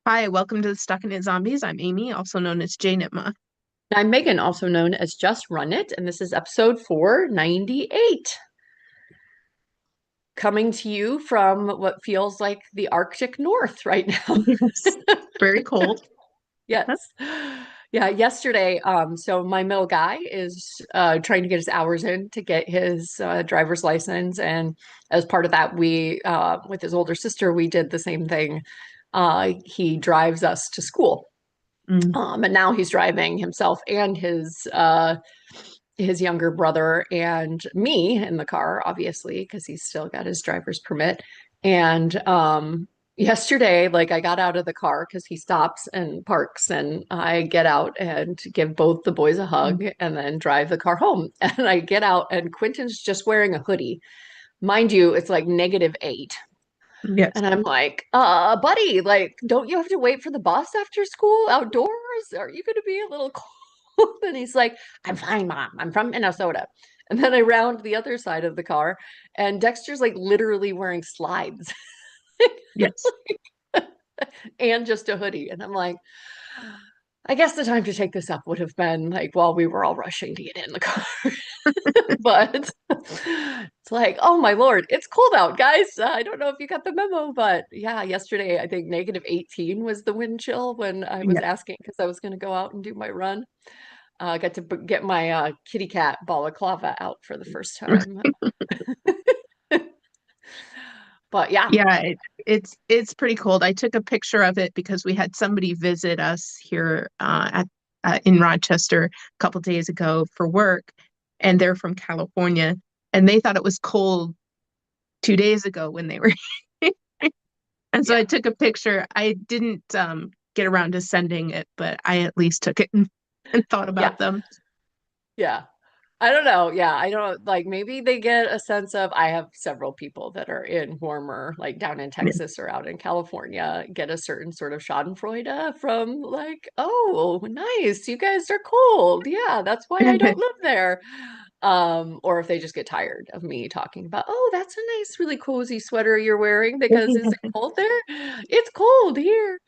Hi, welcome to the StockinetteZombies. I'm Amy, also known as Jane Itma. I'm Megan, also known as Just Run It, and this is episode 498. Coming to you from what feels like the Arctic North right now. Yes. Very cold. Yes. Yeah, yesterday, so my middle guy is trying to get his hours in to get his driver's license. And as part of that, with his older sister, we did the same thing. He drives us to school. Mm. And now he's driving himself and his younger brother and me in the car, obviously, because he's still got his driver's permit. And yesterday, like I got out of the car because he stops and parks, and I get out and give both the boys a hug and then drive the car home. And I get out, and Quentin's just wearing a hoodie. Mind you, it's like -8. Yes. And I'm like, buddy, like, don't you have to wait for the bus after school outdoors? Are you going to be a little cold? And he's like, I'm fine, Mom. I'm from Minnesota. And then I round the other side of the car, and Dexter's like literally wearing slides Yes. and just a hoodie. And I'm like, I guess the time to take this up would have been like while we were all rushing to get in the car. But it's like, oh my Lord, it's cold out, guys. I don't know if you got the memo, but yeah, yesterday I think -18 was the wind chill when I was Yes. asking because I was going to go out and do my run. I got to get my kitty cat balaclava out for the first time. But yeah. Yeah, it's pretty cold. I took a picture of it because we had somebody visit us here at in Rochester a couple days ago for work, and they're from California, and they thought it was cold 2 days ago when they were here. And so I Yeah. took a picture. I didn't get around to sending it, but I at least took it and thought Yeah. about them. Yeah. I don't know. Yeah, I don't like maybe they get a sense of I have several people that are in warmer, like down in Yeah. Texas or out in California, get a certain sort of Schadenfreude from like, oh, nice, you guys are cold. Yeah, that's why I don't live there. Or if they just get tired of me talking about, oh, that's a nice, really cozy sweater you're wearing because is it cold there? It's cold here.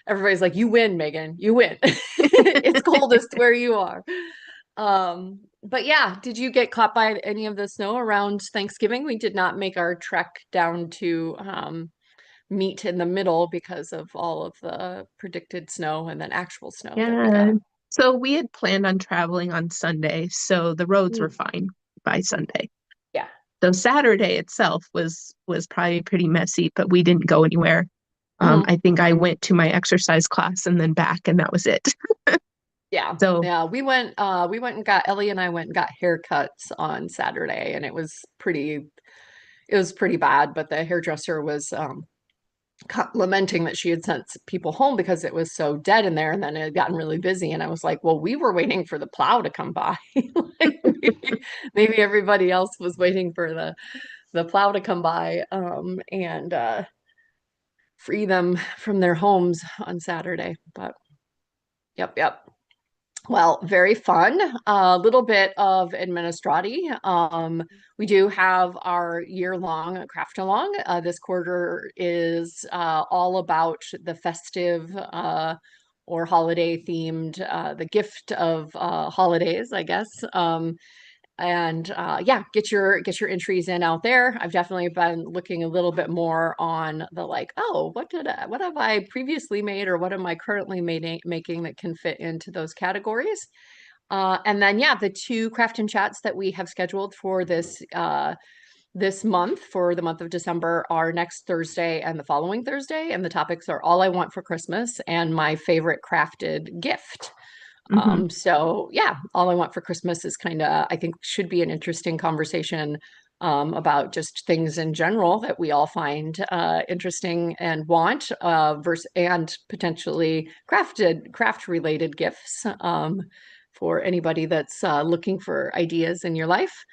Everybody's like, you win, Megan, you win. It's coldest where you are. But yeah, did you get caught by any of the snow around Thanksgiving? We did not make our trek down to meet in the middle because of all of the predicted snow and then actual snow that we Yeah. got. So we had planned on traveling on Sunday, so the roads were Mm. fine by Sunday. Yeah. So Saturday itself was probably pretty messy, but we didn't go anywhere. Mhm. I think I went to my exercise class and then back, and that was it. Yeah. So Yeah. We went and got Ellie and I went and got haircuts on Saturday, and it was pretty bad, but the hairdresser was lamenting that she had sent people home because it was so dead in there, and then it had gotten really busy. And I was like, well, we were waiting for the plow to come by. Like, maybe everybody else was waiting for the plow to come by and free them from their homes on Saturday. But yep, yep. Well, very fun. A little bit of administrati. We do have our year-long craft along. This quarter is all about the festive or holiday themed, the gift of holidays, I guess. And yeah, get your entries in out there. I've definitely been looking a little bit more on the like, oh, what have I previously made, or what am I currently making that can fit into those categories. And then yeah, the two craft and chats that we have scheduled for this month, for the month of December, are next Thursday and the following Thursday, and the topics are all I want for Christmas and my favorite crafted gift. mhm. So yeah, all I want for Christmas is kind of, I think, should be an interesting conversation about just things in general that we all find interesting and want, versus and potentially craft related gifts for anybody that's looking for ideas in your life.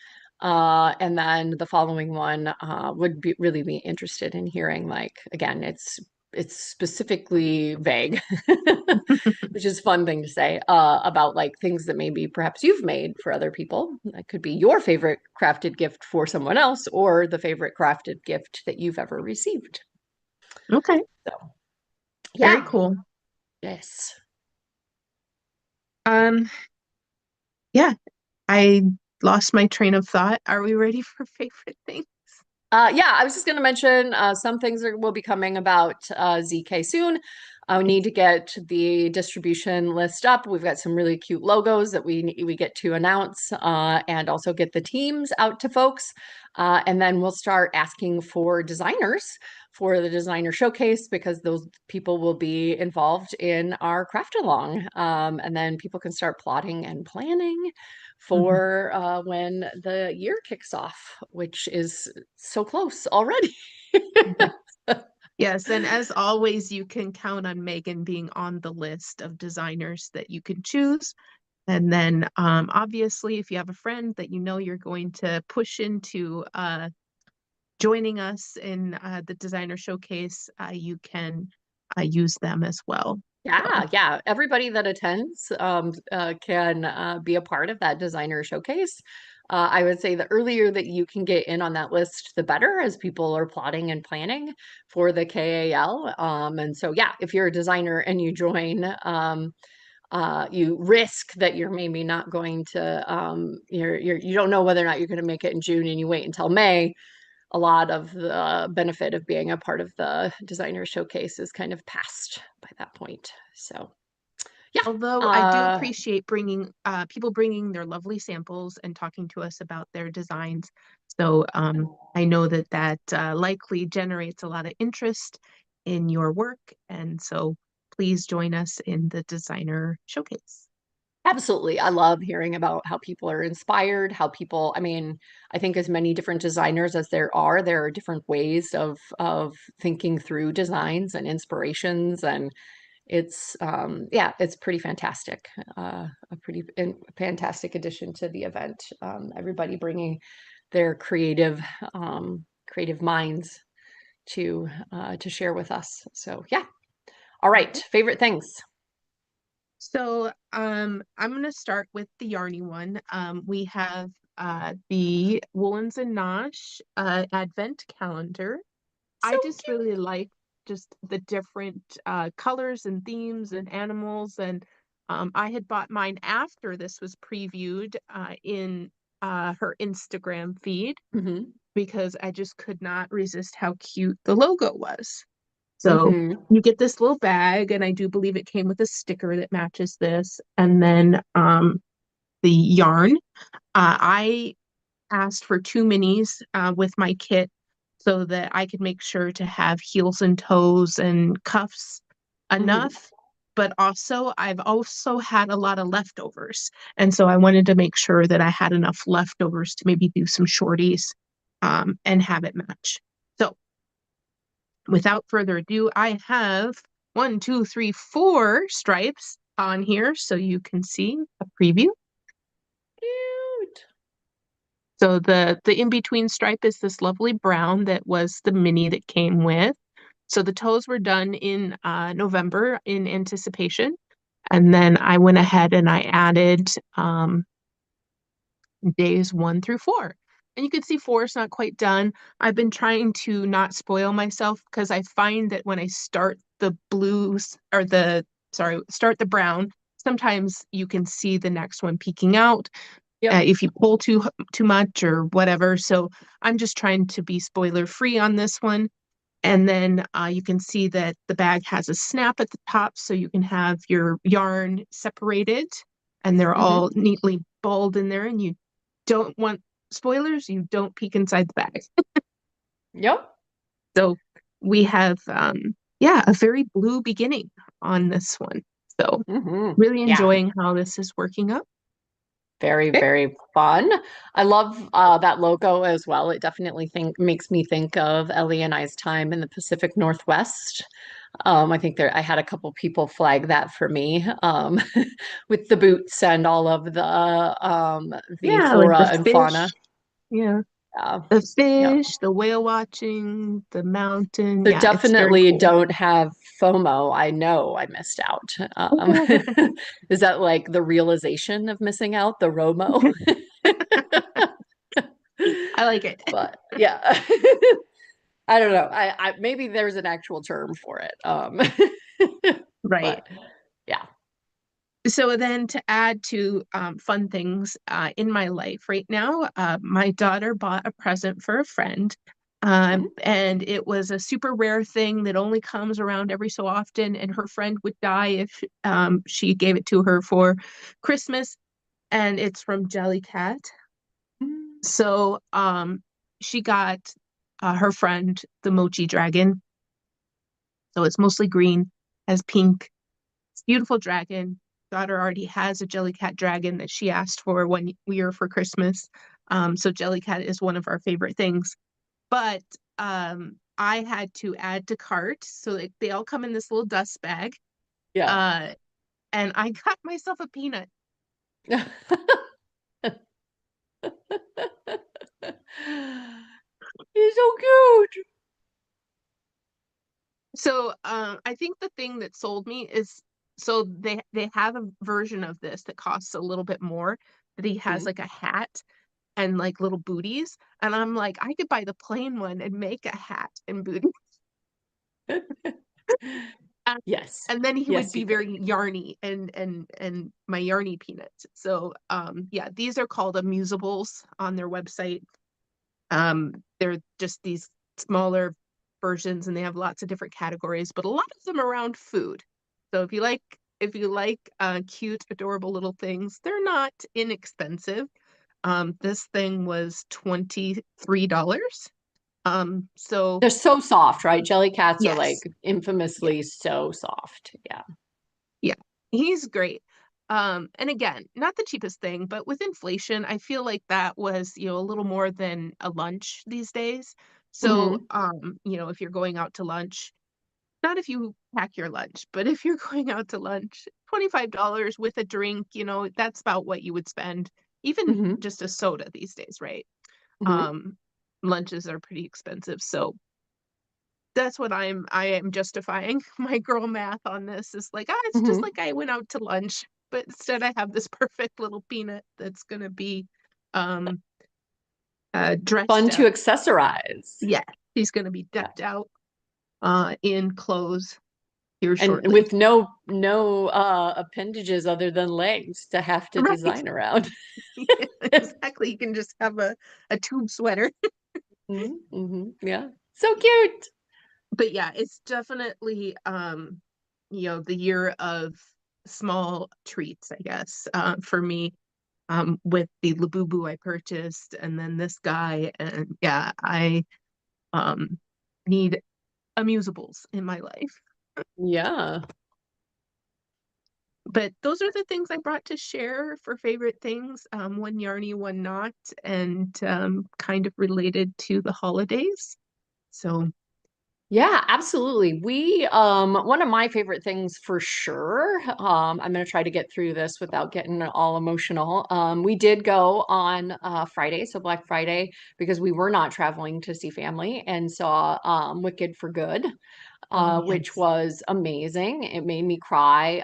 And then the following one would be really be interested in hearing, like, again, it's specifically vague, which is a fun thing to say, about like things that maybe perhaps you've made for other people. That could be your favorite crafted gift for someone else, or the favorite crafted gift that you've ever received. Okay. So Very Yeah. cool. Yes. Um, yeah, I lost my train of thought. Are we ready for favorite things? Yeah, I was just going to mention some things will be coming about ZK soon. I need to get the distribution list up. We've got some really cute logos that we get to announce and also get the teams out to folks. And then we'll start asking for designers for the designer showcase because those people will be involved in our craft along. And then people can start plotting and planning Mhm. for when the year kicks off, which is so close already. Yeah. Yes, and as always, you can count on Megan being on the list of designers that you can choose. And then, obviously, if you have a friend that you know you're going to push into joining us in the designer showcase, you can use them as well. So, Yeah, yeah. Everybody that attends can be a part of that designer showcase. I would say the earlier that you can get in on that list, the better, as people are plotting and planning for the KAL. And so, yeah, if you're a designer and you join, you risk that you're maybe not going to, you don't know whether or not you're going to make it in June, and you wait until May. A lot of the benefit of being a part of the designer showcase is kind of past by that point. So yeah. although I do appreciate bringing people bringing their lovely samples and talking to us about their designs. So, I know that likely generates a lot of interest in your work, and so please join us in the designer showcase. Absolutely. I love hearing about how people are inspired, how people, I mean, I think as many different designers as there are different ways of thinking through designs and inspirations, and it's yeah, it's pretty fantastic. A pretty fantastic addition to the event. Everybody bringing their creative minds to share with us. So yeah. All right, Okay. favorite things. So, I'm going to start with the yarny one. We have the Woolens and Nosh advent calendar. So I just cute. really like just the different colors and themes and animals. And I had bought mine after this was previewed in her Instagram feed Hmm. because I just could not resist how cute the logo was. So Hmm. you get this little bag, and I do believe it came with a sticker that matches this. And then the yarn. I asked for two minis with my kit so that I could make sure to have heels and toes and cuffs Hmm. enough. But also, I've also had a lot of leftovers. And so I wanted to make sure that I had enough leftovers to maybe do some shorties and have it match. So without further ado, I have one, two, three, four stripes on here so you can see a preview. Cute. So the in-between stripe is this lovely brown that was the mini that came with. So the toes were done in November in anticipation. And then I went ahead and I added days 1 through 4. And you can see 4 is not quite done. I've been trying to not spoil myself because I find that when I start the blues or start the brown, sometimes you can see the next one peeking out Yep. if you pull too much or whatever. So I'm just trying to be spoiler free on this one. And then you can see that the bag has a snap at the top, so you can have your yarn separated, and they're Hmm. all neatly balled in there. And you don't want spoilers; you don't peek inside the bag. Yep. So we have, yeah, a very blue beginning on this one. So Hmm. really Yeah. enjoying how this is working up. Very, Okay. very fun. I love that logo as well. It definitely makes me think of Ellie and I's time in the Pacific Northwest. I think I had a couple people flag that for me, with the boots and all of the Yeah, like the flora and fauna. fish. Yeah. Yeah. The Yeah. fish, the whale watching, the mountain. So Yeah, it's very definitely cool. don't have FOMO. I know I missed out. Is that like the realization of missing out, the ROMO? I like it. But yeah. I don't know. I maybe there's an actual term for it. Right. But yeah. So then to add to fun things in my life right now, my daughter bought a present for a friend. Mhm. And it was a super rare thing that only comes around every so often, and her friend would die if she gave it to her for Christmas. And it's from Jellycat. So she got her friend the Mochi Dragon. So it's mostly green, has pink. It's a beautiful dragon. Daughter already has a Jellycat dragon that she asked for 1 year for Christmas. So Jellycat is one of our favorite things. But I had to add to cart. So they all come in this little dust bag. Yeah. Uh, and I got myself a peanut. He's so cute. So I think the thing that sold me is so they have a version of this that costs a little bit more, that he has Mhm. like a hat and like little booties. And I'm like, I could buy the plain one and make a hat and booties. Uh, Yes. and then he would Yes, you be could. very yarny and my yarny peanuts. So yeah, these are called amusables on their website. They're just these smaller versions and they have lots of different categories, but a lot of them around food. So if you like cute, adorable little things, they're not inexpensive. This thing was $23. So They're so soft, right? Jelly cats are like yes, yeah, infamously so soft. Yeah. yeah, he's great. And again, not the cheapest thing, but with inflation, I feel like that was, a little more than a lunch these days. So, Hmm. if you're going out to lunch, not if you pack your lunch, but if you're going out to lunch, $25 with a drink, that's about what you would spend, even Hmm. just a soda these days, right? Hmm. Um, Lunches are pretty expensive. So that's what I am justifying my girl math on this is like, it's just Hmm. like I went out to lunch, but instead I have this perfect little peanut that's gonna be um dressed Fun to up. accessorize. Yeah, he's gonna be Yeah. decked out in clothes here And shortly. with no appendages other than legs to have to Right. design around. Exactly. You can just have a tube sweater. Hmm. Yeah. So cute. But yeah, it's definitely the year of small treats, I guess, for me. With the Labubu I purchased, and then this guy, and yeah, I um need amusables in my life. Yeah. But those are the things I brought to share for favorite things. One yarny, one not, and kind of related to the holidays. So, Yeah, absolutely. One of my favorite things for sure, I'm going to try to get through this without getting all emotional. We did go on Friday, so Black Friday, because we were not traveling to see family and saw Wicked for Good, oh which yes. was amazing. It made me cry.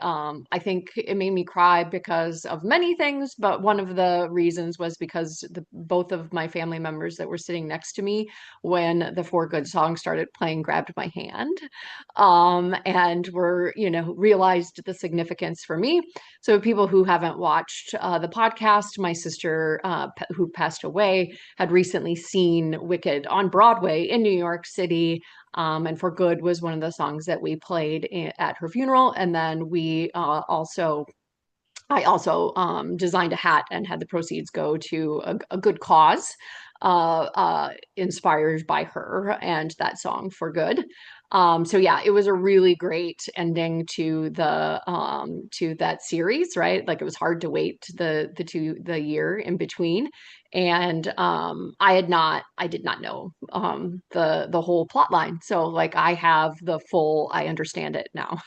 I think it made me cry because of many things, but one of the reasons was because both of my family members that were sitting next to me when the Four Good song started playing grabbed my hand, and were, realized the significance for me. So people who haven't watched the podcast, my sister who passed away had recently seen Wicked on Broadway in New York City, and For Good was one of the songs that we played at her funeral. And then I also designed a hat and had the proceeds go to a good cause, inspired by her and that song For Good. So yeah, it was a really great ending to that series, right? Like it was hard to wait the year in between, and I did not know the whole plot line. So like I understand it now.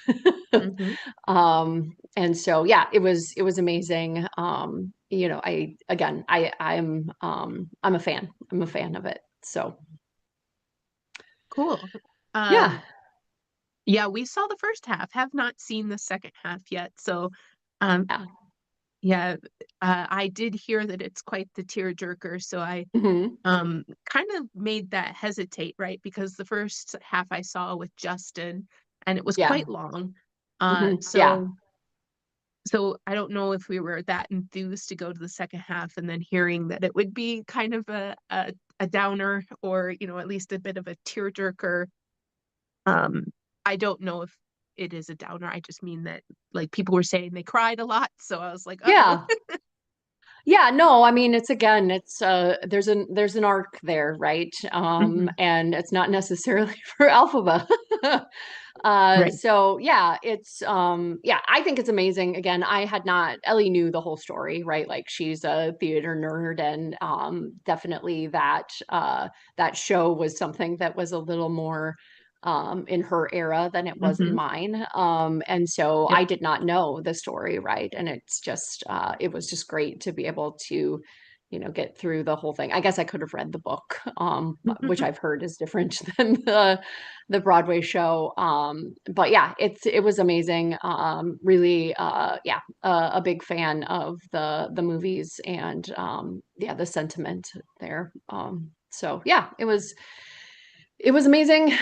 Hmm. And so yeah, it was amazing. I'm a fan. I'm a fan of it. So Cool. yeah. Yeah, we saw the first half, have not seen the second half yet. So, um, Yeah. yeah, I did hear that it's quite the tearjerker. So I Hmm. kind of made that hesitate, right? Because the first half I saw with Justin, and it was Yeah. quite long. Uh, Yeah. so so I don't know if we were that enthused to go to the second half and then hearing that it would be kind of a downer or, at least a bit of a tearjerker. Um, I don't know if it is a downer. I just mean that like people were saying they cried a lot. So I was like, uh-oh. Yeah. Yeah, no, I mean it's again, it's there's an arc there, right? Hmm. And it's not necessarily for Alphaba. Right. So yeah, it's yeah, I think it's amazing. Again, I had not Ellie knew the whole story, right? Like she's a theater nerd and definitely that show was something that was a little more in her era than it was in Hmm. mine. And so Yep. I did not know the story, right? And it's just it was just great to be able to get through the whole thing. I guess I could have read the book, which I've heard is different than the Broadway show. But yeah, it was amazing. Really, yeah, a big fan of the movies and yeah, the sentiment there. So yeah, it was amazing.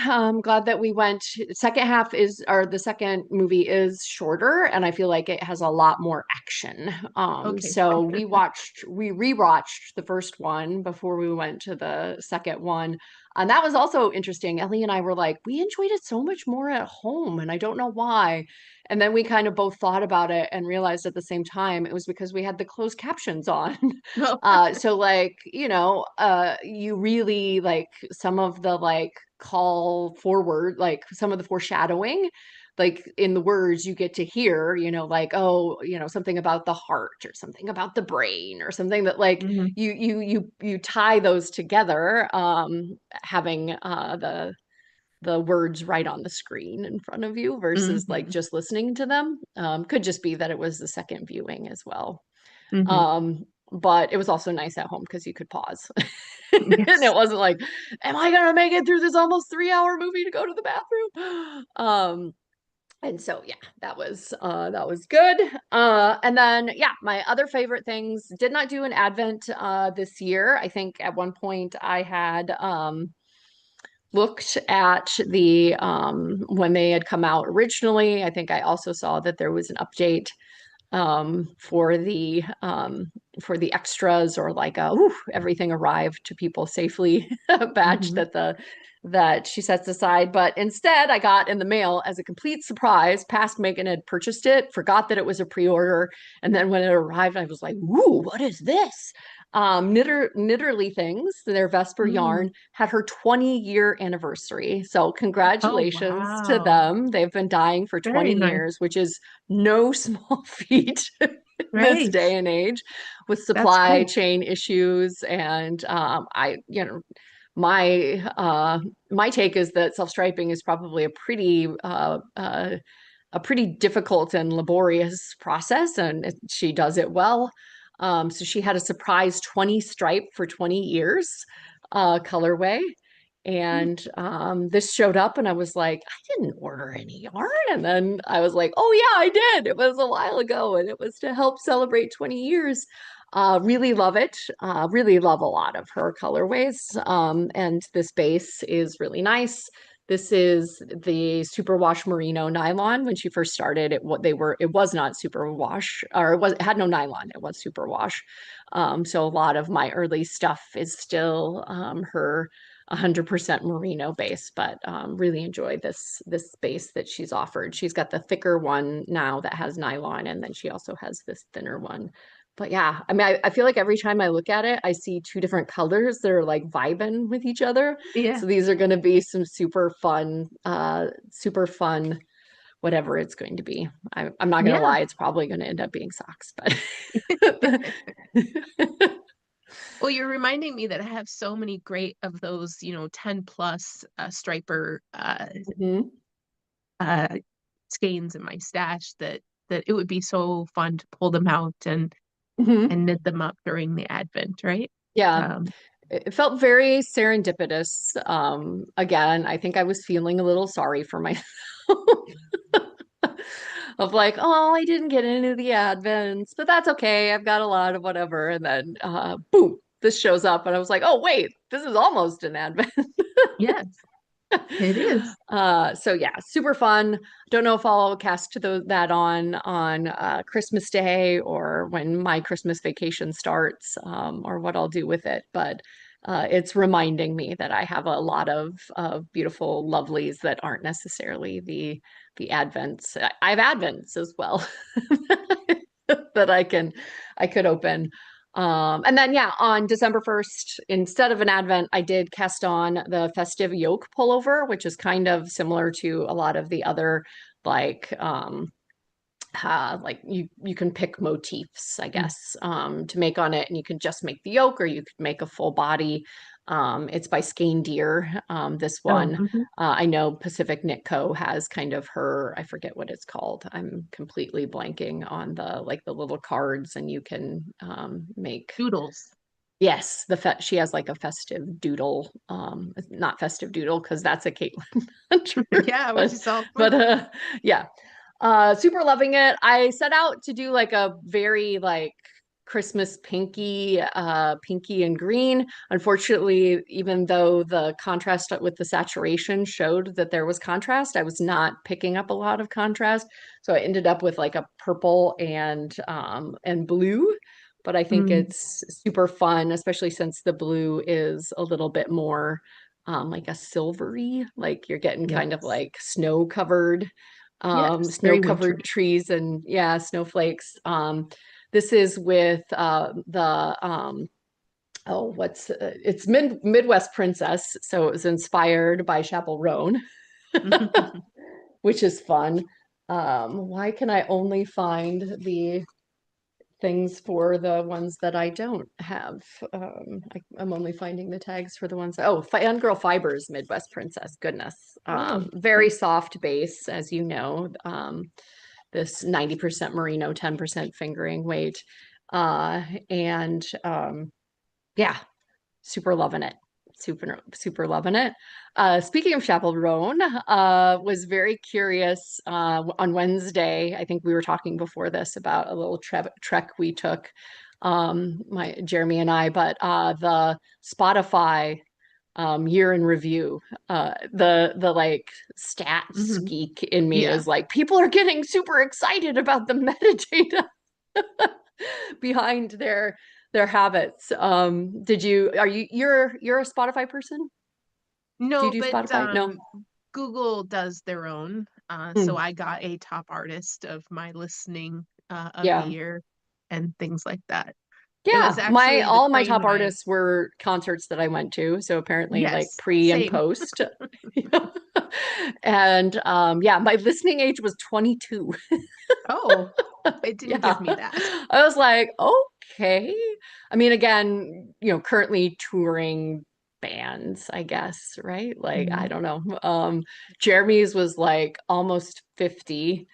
Glad that we went. Second half is, or the second movie is shorter, and I feel like it has a lot more action. Okay. So we rewatched the first one before we went to the second one, and that was also interesting. Ellie and I were like, we enjoyed it so much more at home, and I don't know why. And then we kind of both thought about it and realized at the same time it was because we had the closed captions on. Oh. So like, you really like some of the like call forward, like some of the foreshadowing, like in the words you get to hear, like, oh, something about the heart or something about the brain or something that like Hmm. you tie those together, having the words right on the screen in front of you versus like Hmm. just listening to them. Could just be that it was the second viewing as well. Hmm. Um, but it was also nice at home because you could pause. And Yes. it wasn't like, am I gonna make it through this almost 3-hour movie to go to the bathroom? And so yeah, that was good. And then yeah, my other favorite things did not do an Advent this year. I think at one point I had looked at the when they had come out originally. I think I also saw that there was an update for the extras, or like a "Ooh, everything arrived to people safely" badge Hmm. that she sets aside. But instead, I got in the mail as a complete surprise. Past Megan had purchased it, forgot that it was a pre-order, and then when it arrived, I was like, "Ooh, what is this?" Knitterly Things, their Vesper Mm. yarn, had her 20-year anniversary. So Oh, congratulations to wow. them. They've been dying for Very 20 nice. years, which is no small feat in this Right. day and age with That's supply cool. chain issues. And my take is that self-striping is probably a pretty difficult and laborious process, and she does it well. So she had a surprise 20 stripe for 20 years colorway. Mm. And this showed up, and I was like, I didn't order any yarn. And then I was like, oh, yeah, I did. It was a while ago, and it was to help celebrate 20 years. Really love it. Really love a lot of her colorways. And this base is really nice. This is the superwash merino nylon. When she first started, it was not superwash, or it had no nylon. It was superwash. So a lot of my early stuff is still her 100% merino base, but really enjoy this base that she's offered. She's got the thicker one now that has nylon, and then she also has this thinner one. But yeah, I mean, I feel like every time I look at it, I see two different colors that are like vibing with each other. Yeah. So these are going to be some super fun, whatever it's going to be. I'm not going to Yeah. lie, it's probably going to end up being socks, but Well, you're reminding me that I have so many great of those, 10 plus striper Mhm. uh skeins in my stash that it would be so fun to pull them out Mhm. and knit them up during the Advent, right? Yeah. Um, It felt very serendipitous. Again, I think I was feeling a little sorry for myself of like, oh, I didn't get into the advents, but that's okay. I've got a lot of whatever. And then boom, this shows up. And I was like, oh, wait, this is almost an advent. yes. It is. So yeah, super fun. Don't know if I'll cast that on Christmas Day or when my Christmas vacation starts, or what I'll do with it. But it's reminding me that I have a lot of beautiful lovelies that aren't necessarily the Advents. I have Advents as well that I could open. And then yeah, on December 1st, instead of an Advent, I did cast on the festive yoke pullover, which is kind of similar to a lot of the other like like you can pick motifs, I Mm. guess, to make on it, and you can just make the yoke, or you could make a full body. It's by Skein Deer. This Oh, one, mhm. I know Pacific Knit Co. has kind of her, I forget what it's called. I'm completely blanking on the like the little cards, and you can make. Doodles. Yes, she has like a festive doodle, not festive doodle because that's a Caitlin Hunter, Yeah, which is all fun. but yeah, super loving it. I set out to do like a very like Christmas pinky and green. Unfortunately, even though the contrast with the saturation showed that there was contrast, I was not picking up a lot of contrast. So I ended up with like a purple and blue. But I think Mm, it's super fun, especially since the blue is a little bit more like a silvery, like you're getting kind of yes. like Yes. snow Very covered wintry. trees and yeah, snowflakes. This is with the oh, it's Midwest Princess, so it was inspired by Chapel Roan, which is fun. Why can I only find the things for the ones that I don't have? I'm only finding the tags for the ones. Oh, Fangirl Fibers Midwest Princess. Goodness, Oh, very okay. soft base, as you know. This 90% merino, 10% fingering weight. And yeah, super loving it. Super loving it. Speaking of Chaperone, was very curious on Wednesday. I think we were talking before this about a little trek we took, my Jeremy and I, but the Spotify year in review. The like stats Hmm. geek in me Yeah. is like, people are getting super excited about the metadata behind their habits. You're a Spotify person? Do you No, do but Spotify? No. Google does their own. So Hmm. I got a top artist of my listening of the Yeah. year and things like that. It was Yeah, my actually the all my Crane top Wives. artists were concerts that I went to, so apparently like Yes, pre and same. post. And yeah, my listening age was 22. Oh, it didn't give Yeah. me that. I was like, okay. I mean, again, currently touring bands, I guess, right? Like, I Mm. don't know. Jeremy's was like almost 50.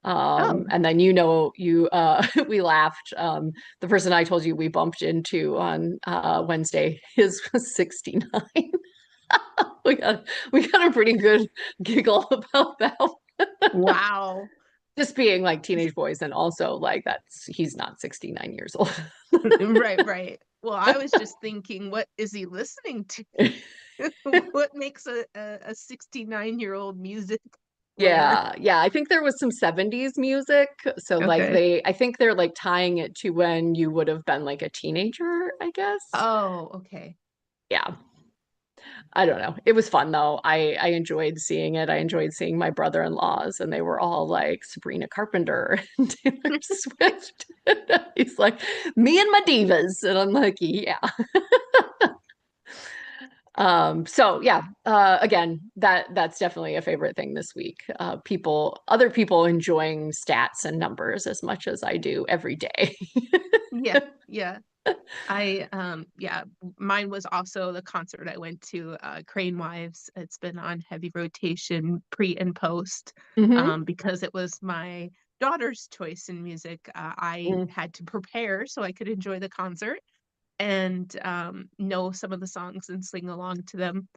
Oh, And then we laughed. The person I told you we bumped into on Wednesday, his was 69. We got we got a pretty good giggle about that, wow. just being like teenage boys, and also like he's not 69 years old. Right, right. Well, I was just thinking, what is he listening to? What makes a 69-year-old music lover? Yeah, yeah. I think there was some 70s music. So like Okay. I think they're like tying it to when you would have been like a teenager, I guess. Oh, okay. Yeah. I don't know. It was fun though. I enjoyed seeing it. I enjoyed seeing my brother-in-laws, and they were all like Sabrina Carpenter and Taylor Swift. He's like, me and my divas. And I'm like, yeah. So yeah, again, that's definitely a favorite thing this week. Other people enjoying stats and numbers as much as I do every day. Yeah, yeah. Yeah, mine was also the concert I went to, Crane Wives. It's been on heavy rotation pre and post, Hmm. because it was my daughter's choice in music. I had to prepare so I could enjoy the concert and know some of the songs and sing along to them.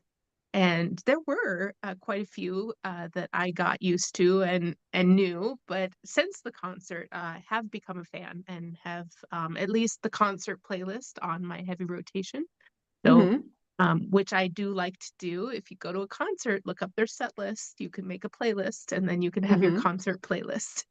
And there were quite a few that I got used to and knew, but since the concert, have become a fan and have at least the concert playlist on my heavy rotation. So Hmm. which I do like to do. If you go to a concert, look up their set list. You can make a playlist, and then you can have your Hmm. concert playlist.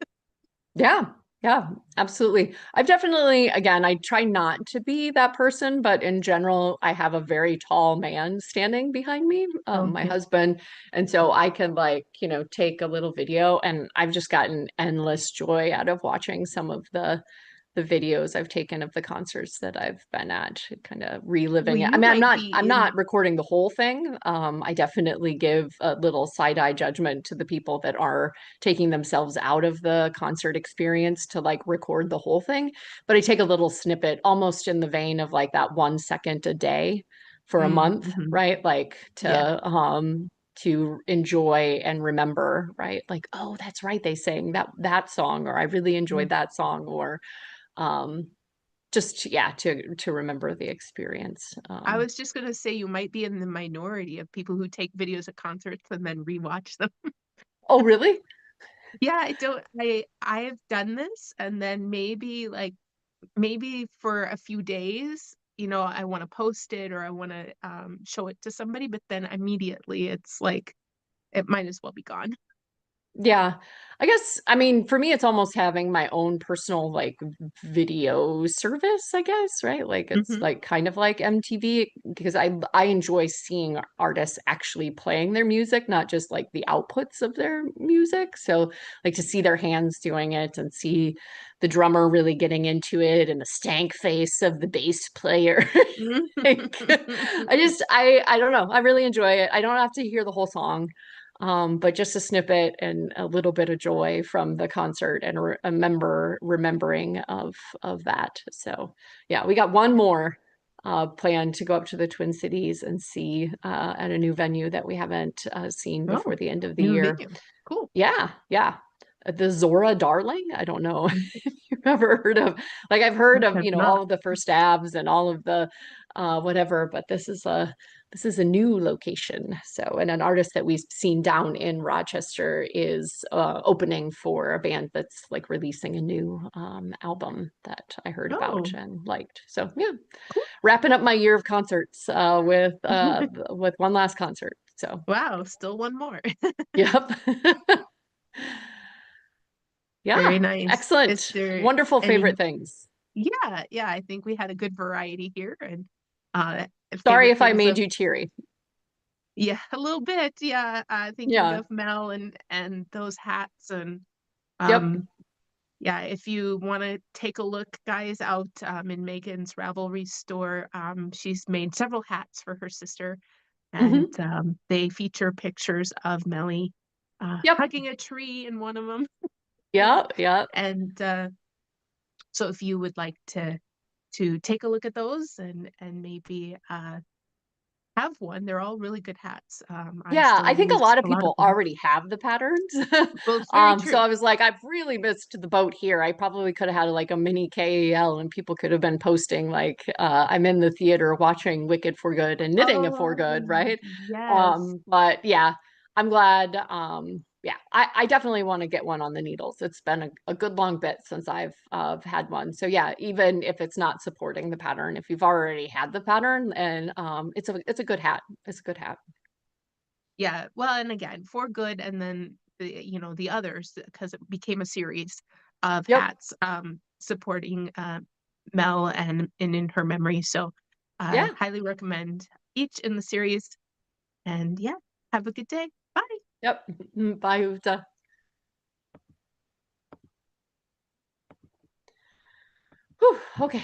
Yeah, yeah, absolutely. I've definitely, again, I try not to be that person, but in general, I have a very tall man standing behind me, Oh, my yeah. husband. And so I can like, take a little video and I've just gotten endless joy out of watching some of the videos I've taken of the concerts that I've been at, kind of Well, reliving it. I you mean, might I'm be not in. recording the whole thing. I definitely give a little side-eye judgment to the people that are taking themselves out of the concert experience to like record the whole thing. But I take a little snippet, almost in the vein of like that 1 second a day for a month, Mm-hmm. right? Like Yeah. to enjoy and remember, right? Like, oh, that's right, they sang that song, or I really Yeah. enjoyed that song, or um just yeah, to remember the experience. I was just gonna say you might be in the minority of people who take videos of concerts and then rewatch them. Oh really? Yeah, I don't I have done this and then maybe for a few days, I want to post it or I want to show it to somebody, but then immediately it's like it might as well be gone. Yeah. I guess, I mean, for me, it's almost having my own personal like video service, I guess, right? Like it's Hmm. like kind of like MTV because I enjoy seeing artists actually playing their music, not just like the outputs of their music. So like to see their hands doing it and see the drummer really getting into it and the stank face of the bass player. Like, I don't know. I really enjoy it. I don't have to hear the whole song, but just a snippet and a little bit of joy from the concert and remembering of that. So yeah, we got one more planned to go up to the Twin Cities and see at a new venue that we haven't seen before Oh, the end of the new year. venue. Cool. Yeah, yeah. The Zora Darling. I don't know if you've ever heard of, like I've heard I of, have all not. of the First Abs and all of the whatever, but this is a new location. So, and an artist that we've seen down in Rochester is opening for a band that's like releasing a new album that I heard about Oh, and liked. So yeah, cool. wrapping up my year of concerts with one last concert. So Wow, still one more. yep. Very Yeah, nice. Is excellent. there Wonderful favorite any? things. Yeah, yeah, I think we had a good variety here and uh Sorry favorite if I things made of. you teary. Yeah, a little bit. Yeah, thinking Yeah. of Mel and those hats and Yep. um yeah, if you want to take a look, guys, out in Megan's Ravelry store, she's made several hats for her sister, and Hmm. they feature pictures of Melly Yep. hugging a tree in one of them. Yeah. Yeah. And so if you would like to take a look at those and maybe have one, they're all really good hats. I Yeah, still I think a use lot of a lot of people them. already have the patterns. Well, it's very So true. I was like, I've really missed the boat here. I probably could have had like a mini KEL and people could have been posting like I'm in the theater watching Wicked for Good and knitting for Oh, good, right? yes. But yeah, I'm glad. Yeah, I definitely want to get one on the needles. It's been a good long bit since I've had one. So yeah, even if it's not supporting the pattern, if you've already had the pattern, and it's a good hat. It's a good hat. Yeah. Well, and again, for good, and then the others because it became a series of Yep. hats supporting Mel and in her memory. So Yeah. highly recommend each in the series. And yeah, have a good day. Bye. Yep. Bye, Uta. Whew, okay.